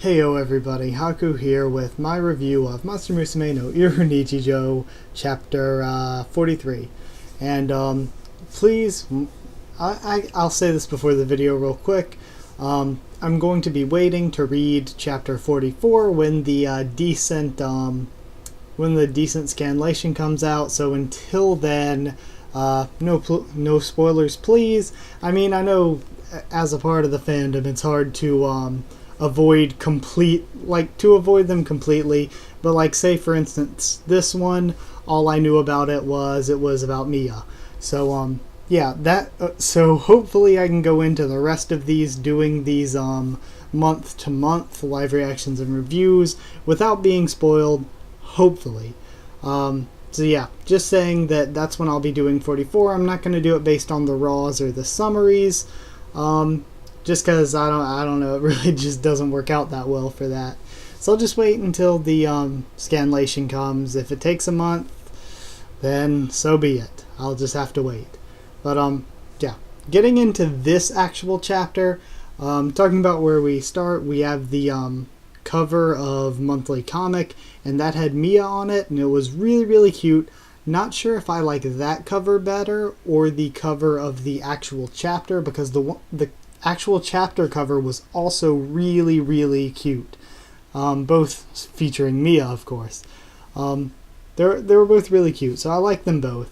Heyo everybody, Haku here with my review of Monster Musume no Iru Nichijou, chapter 43. And please, I'll say this before the video real quick. I'm going to be waiting to read chapter 44 when the decent scanlation comes out. So until then, no spoilers, please. I mean, I know as a part of the fandom, it's hard to avoid them completely, but like, say for instance this one, all I knew about it was about Mia, so so hopefully I can go into the rest of these, doing these month to month live reactions and reviews without being spoiled, hopefully. So yeah, just saying that's when I'll be doing 44. I'm not going to do it based on the raws or the summaries, just because I don't know, it really just doesn't work out that well for that. So I'll just wait until the scanlation comes. If it takes a month, then so be it. I'll just have to wait. But yeah, getting into this actual chapter, talking about where we start, we have the cover of Monthly Comic, and that had Mia on it, and it was really, really cute. Not sure if I like that cover better or the cover of the actual chapter, because the actual chapter cover was also really, really cute. Both featuring Mia, of course. They were both really cute, so I like them both.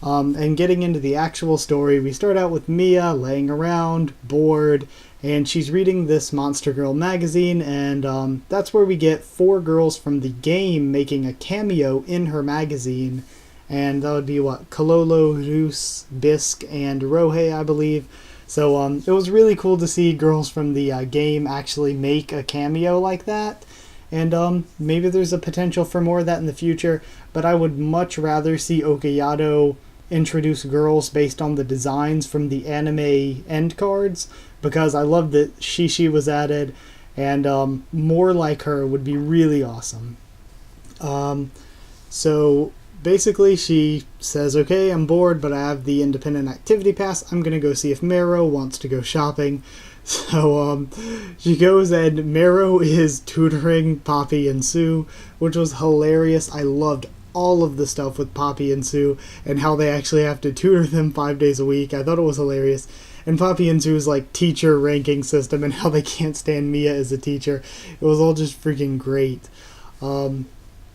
And getting into the actual story, we start out with Mia laying around, bored, and she's reading this Monster Girl magazine, and that's where we get 4 girls from the game making a cameo in her magazine. And that would be Kololo, Rus, Bisque, and Rohei, I believe. So it was really cool to see girls from the game actually make a cameo like that. And maybe there's a potential for more of that in the future, but I would much rather see Okayado introduce girls based on the designs from the anime end cards, because I love that Shishi was added, and more like her would be really awesome. So basically, she says, okay, I'm bored, but I have the independent activity pass. I'm going to go see if Mero wants to go shopping. So she goes, and Mero is tutoring Poppy and Sue, which was hilarious. I loved all of the stuff with Poppy and Sue and how they actually have to tutor them 5 days a week. I thought it was hilarious. And Poppy and Sue's teacher ranking system and how they can't stand Mia as a teacher. It was all just freaking great.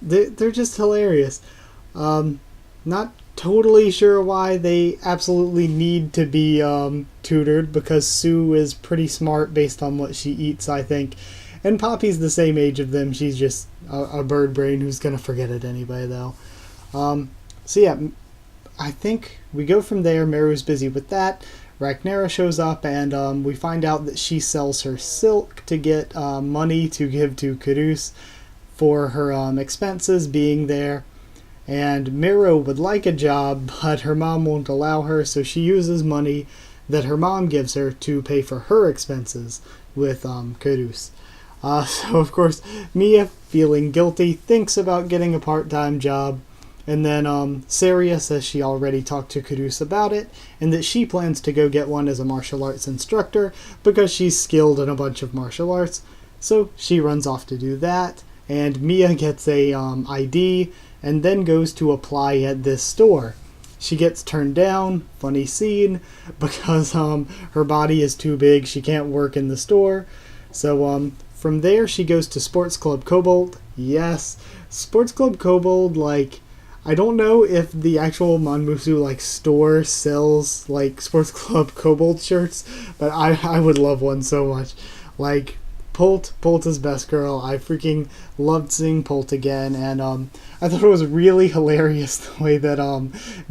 They're just hilarious. Not totally sure why they absolutely need to be tutored, because Sue is pretty smart based on what she eats, I think. And Poppy's the same age of them. She's just a bird brain who's going to forget it anyway, though. So yeah, I think we go from there. Meru's busy with that. Ragnaria shows up, and we find out that she sells her silk to get money to give to Kurus for her expenses being there. And Mero would like a job, but her mom won't allow her, so she uses money that her mom gives her to pay for her expenses with Kurus. So of course, Mia, feeling guilty, thinks about getting a part-time job, and then Saria says she already talked to Kurus about it, and that she plans to go get one as a martial arts instructor, because she's skilled in a bunch of martial arts. So she runs off to do that, and Mia gets a ID, and then goes to apply at this store. She gets turned down, funny scene, because her body is too big, she can't work in the store. So from there she goes to Sports Club Cobalt. Yes, Sports Club Cobalt, I don't know if the actual Monmusu store sells Sports Club Cobalt shirts, but I would love one so much. Polta's best girl. I freaking loved seeing Polt again, and I thought it was really hilarious the way that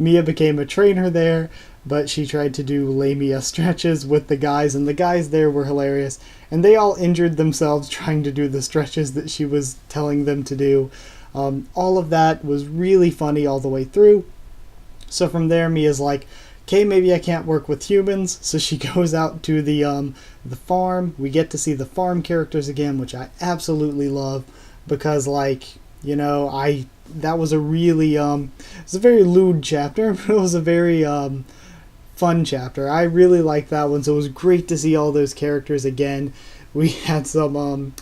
Mia became a trainer there, but she tried to do Lamia stretches with the guys, and the guys there were hilarious, and they all injured themselves trying to do the stretches that she was telling them to do. All of that was really funny all the way through. So from there, Mia's like, okay, maybe I can't work with humans, so she goes out to the farm. We get to see the farm characters again, which I absolutely love, because that was a really it's a very lewd chapter, but it was a very fun chapter. I really liked that one, so it was great to see all those characters again. We had some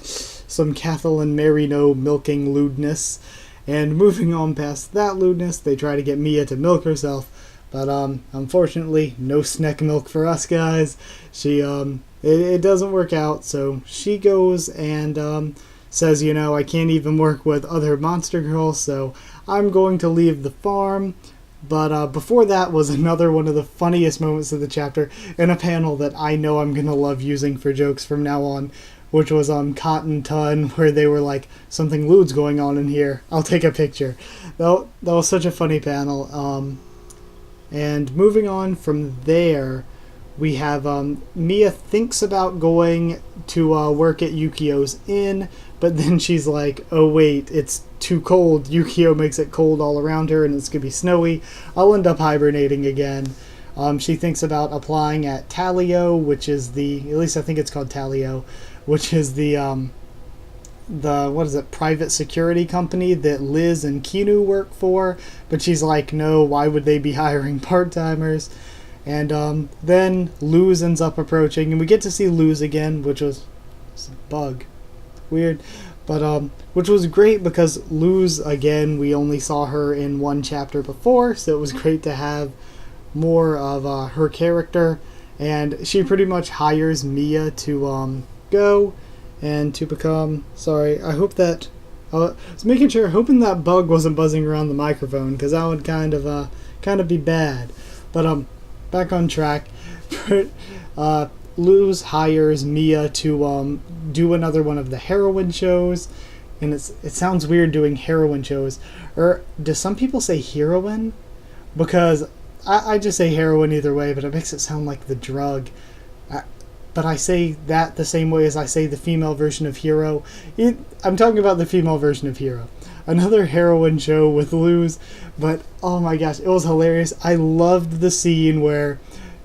some Kathleen Marino milking lewdness. And moving on past that lewdness, they try to get Mia to milk herself. But unfortunately, no Snek milk for us guys. It doesn't work out, so she goes and says, I can't even work with other monster girls, so I'm going to leave the farm. But before that was another one of the funniest moments of the chapter, in a panel that I know I'm going to love using for jokes from now on, which was on Cotton Ton, where they were like, something lewd's going on in here, I'll take a picture. That was such a funny panel. And moving on from there, we have Mia thinks about going to work at Yukio's inn, but then she's like, oh wait, it's too cold. Yukio makes it cold all around her and it's going to be snowy. I'll end up hibernating again. She thinks about applying at Talio, which is at least I think it's called Talio, which is the private security company that Liz and Kinu work for, but she's like, no, why would they be hiring part-timers? And then Luz ends up approaching, and we get to see Luz again, which was a bug. Weird. But which was great because Luz, again, we only saw her in one chapter before, so it was great to have more of her character. And she pretty much hires Mia to go and to become... Sorry, I hope that... I was making sure, hoping that bug wasn't buzzing around the microphone, because that would kind of be bad. But back on track. Luz hires Mia to do another one of the heroine shows, and it sounds weird doing heroine shows. Or does some people say heroine? Because I just say heroine either way, but it makes it sound like the drug. But I say that the same way as I say the female version of hero. I'm talking about the female version of hero. Another heroine show with Luz, but oh my gosh, it was hilarious. I loved the scene where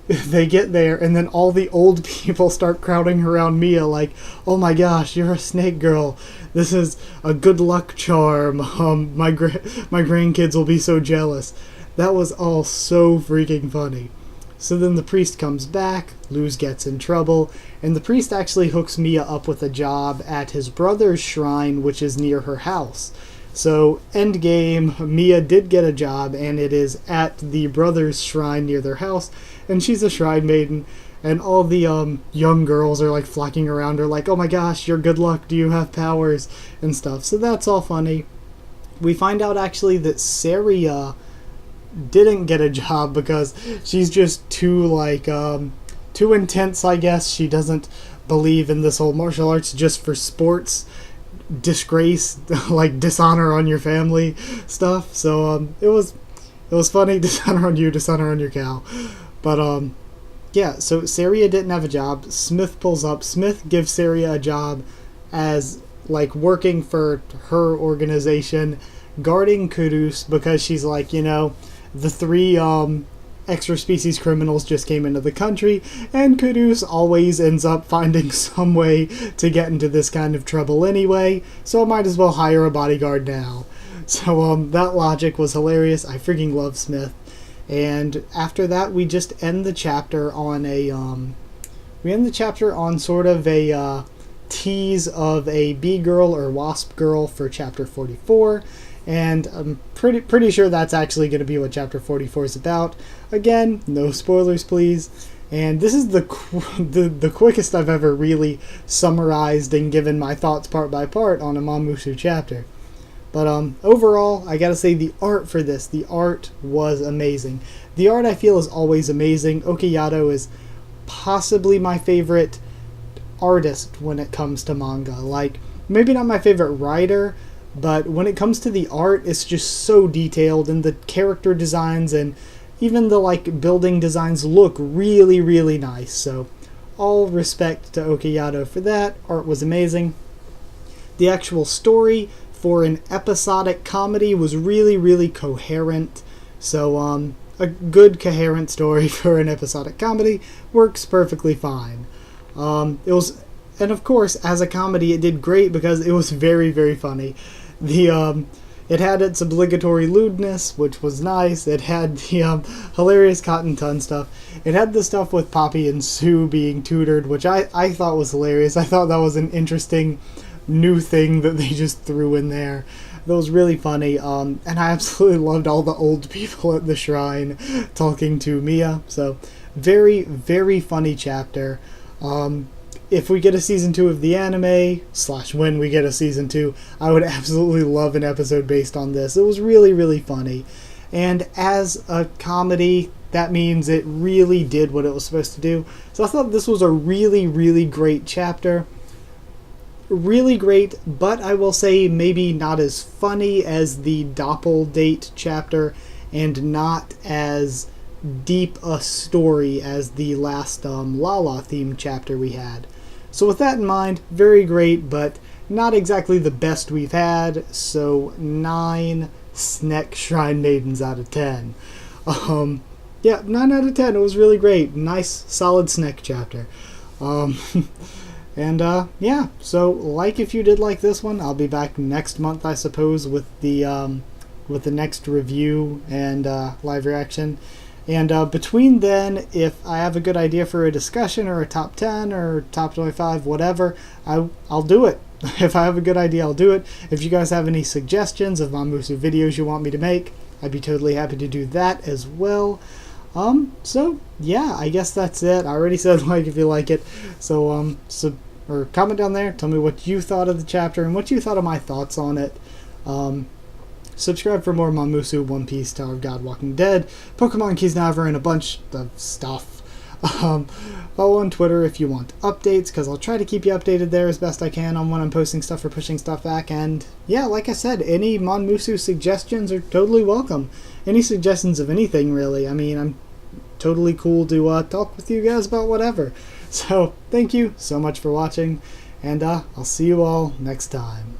they get there and then all the old people start crowding around Mia like, oh my gosh, you're a snake girl. This is a good luck charm. My grandkids will be so jealous. That was all so freaking funny. So then the priest comes back, Luz gets in trouble, and the priest actually hooks Mia up with a job at his brother's shrine, which is near her house. So, endgame, Mia did get a job, and it is at the brother's shrine near their house, and she's a shrine maiden, and all the young girls are like flocking around her like, oh my gosh, you're good luck, do you have powers, and stuff. So that's all funny. We find out actually that Saria didn't get a job because she's just too intense, I guess. She doesn't believe in this whole martial arts just for sports, disgrace, like dishonor on your family stuff. So it was funny. Dishonor on you, dishonor on your cow. But yeah, so Saria didn't have a job. Smith pulls up. Smith gives Saria a job as like working for her organization, guarding Kudus, because she's like, the three extra species criminals just came into the country, and Kudus always ends up finding some way to get into this kind of trouble anyway, so I might as well hire a bodyguard now. So that logic was hilarious. I freaking love Smith. And after that, we just end the chapter on sort of a tease of a bee girl or wasp girl for chapter 44. And I'm pretty sure that's actually going to be what chapter 44 is about. Again, no spoilers, please. And this is the quickest I've ever really summarized and given my thoughts part by part on a Mamusu chapter. But overall, I gotta say the art for this, the art was amazing. The art I feel is always amazing. Okayado is possibly my favorite artist when it comes to manga. Like, maybe not my favorite writer, but when it comes to the art, it's just so detailed, and the character designs and even the building designs look really, really nice. So all respect to Okayado for that. Art was amazing. The actual story for an episodic comedy was really, really coherent. So a good coherent story for an episodic comedy works perfectly fine. And of course, as a comedy, it did great because it was very, very funny. It had its obligatory lewdness, which was nice. It had the hilarious Cotton Ton stuff. It had the stuff with Poppy and Sue being tutored, which I thought was hilarious. I thought that was an interesting new thing that they just threw in there. That was really funny, and I absolutely loved all the old people at the shrine talking to Mia, so very, very funny chapter. If we get a season 2 of the anime, / when we get a season 2, I would absolutely love an episode based on this. It was really, really funny. And as a comedy, that means it really did what it was supposed to do. So I thought this was a really, really great chapter. Really great, but I will say maybe not as funny as the Doppel date chapter, and not as deep a story as the last Lala themed chapter we had. So with that in mind, very great, but not exactly the best we've had, so 9 Snek Shrine Maidens out of 10. Yeah, 9 out of 10, it was really great. Nice, solid Snek chapter. And yeah, so like if you did like this one, I'll be back next month, I suppose, with the next review and live reaction. And between then, if I have a good idea for a discussion or a top 10 or top 25, whatever, I'll do it. If I have a good idea, I'll do it. If you guys have any suggestions of Monmusu videos you want me to make, I'd be totally happy to do that as well. So yeah, I guess that's it. I already said like if you like it. So or comment down there, tell me what you thought of the chapter and what you thought of my thoughts on it. Subscribe for more Monmusu, One Piece, Tower of God, Walking Dead, Pokemon Keys Never, and a bunch of stuff. Follow on Twitter if you want updates, because I'll try to keep you updated there as best I can on when I'm posting stuff or pushing stuff back. And yeah, like I said, any Monmusu suggestions are totally welcome. Any suggestions of anything, really. I mean, I'm totally cool to talk with you guys about whatever. So, thank you so much for watching, and I'll see you all next time.